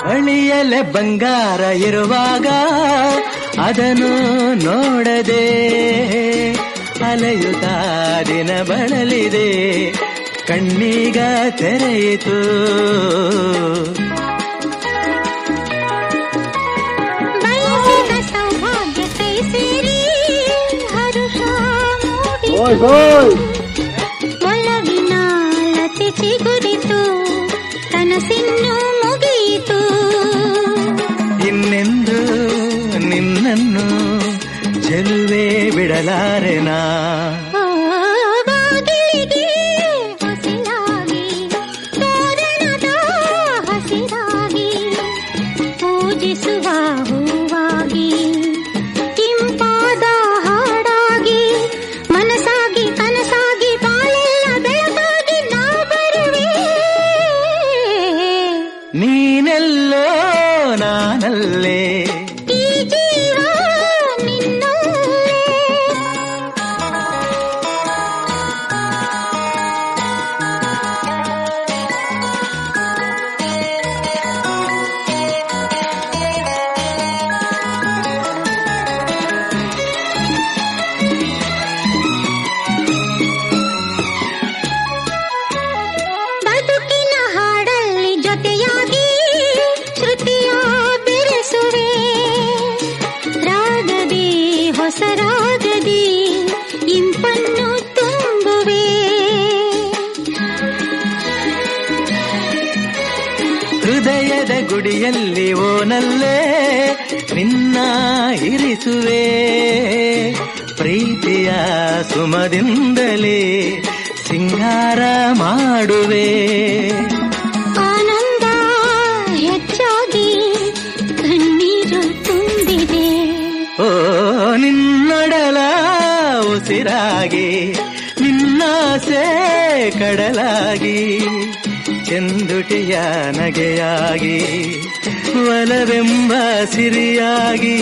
ಬಳಿಯಲೆ ಬಂಗಾರ ಇರುವಾಗ ಅದನ್ನು ನೋಡದೆ ಅಲೆಯುತ್ತಾ ದಿನ ಬಳಲಿದೆ, ಕಣ್ಣೀಗ ತೆರೆಯಿತು. ಬಯಸಿದ ಸೌಭಾಗ್ಯ ಕೈ ಸೇರಿ ಹರುಷ ಒಲವಿನ ಲತೆ ಚಿಗುರಿತು, ಕನಸಿನ್ನು ಮುಗಿಯಿತು. ಇನ್ನೆಂದು ನಿನ್ನನ್ನು ಚೆಲುವೆ ಬಿಡಲಾರೆನಾ. ಬಾಗಿಲಿಗೆ ಹೊಸದಾಗಿ ತೋರಣದ ಹಸಿರಾಗಿ ಪೂಜಿಸುವ ಹೂವಾಗಿ ಇಂಪಾದ ಹಾಡಾಗಿ ಮನಸ್ಸಾಗಿ ಕನಸಾಗಿ ಬಾಳೆಲ್ಲ ಬೆಳಗಾಗಿ ನಾ ಬರುವೆ. ನೀನೆಲ್ಲೋ ನಾನಲ್ಲೇ, ಈ ಜೀವ ನಿನ್ನಲ್ಲೇ. ಬದುಕಿನ ಹಾಡಲ್ಲಿ ಜೊತೆಯಾಗಿ ಶ್ರುತಿಯ ಬೆರೆಸುವೆ, ರಾಗದಿ ಹೊಸ ರಾಗದಿ ಇಂಪನ್ನು ತುಂಬುವೆ. ಹೃದಯದ ಗುಡಿಯಲ್ಲಿ ಓನಲ್ಲೇ ನಿನ್ನ ಇರಿಸುವೆ, ಪ್ರೀತಿಯ ಸುಮದಿಂದಲೇ ಸಿಂಗಾರ ಮಾಡುವೆ. ಆನಂದ ಹೆಚ್ಚಾಗಿ ಕಣ್ಣೀರು ತುಂಬಿದೆ, ಓ ನಿನ್ನೊಡಲ ಉಸಿರಾಗಿ ನಿನ್ನಾಸೆ ಕಡಲಾಗಿ ಚೆಂದುಟಿಯ ನಗೆಯಾಗಿ ಒಲವೆಂಬ ಸಿರಿಯಾಗಿ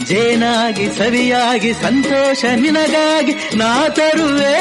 ಜೇನಾಗಿ ಸವಿಯಾಗಿ ಸಂತೋಷ ನಿನಗಾಗಿ ನಾ ತರುವೆ.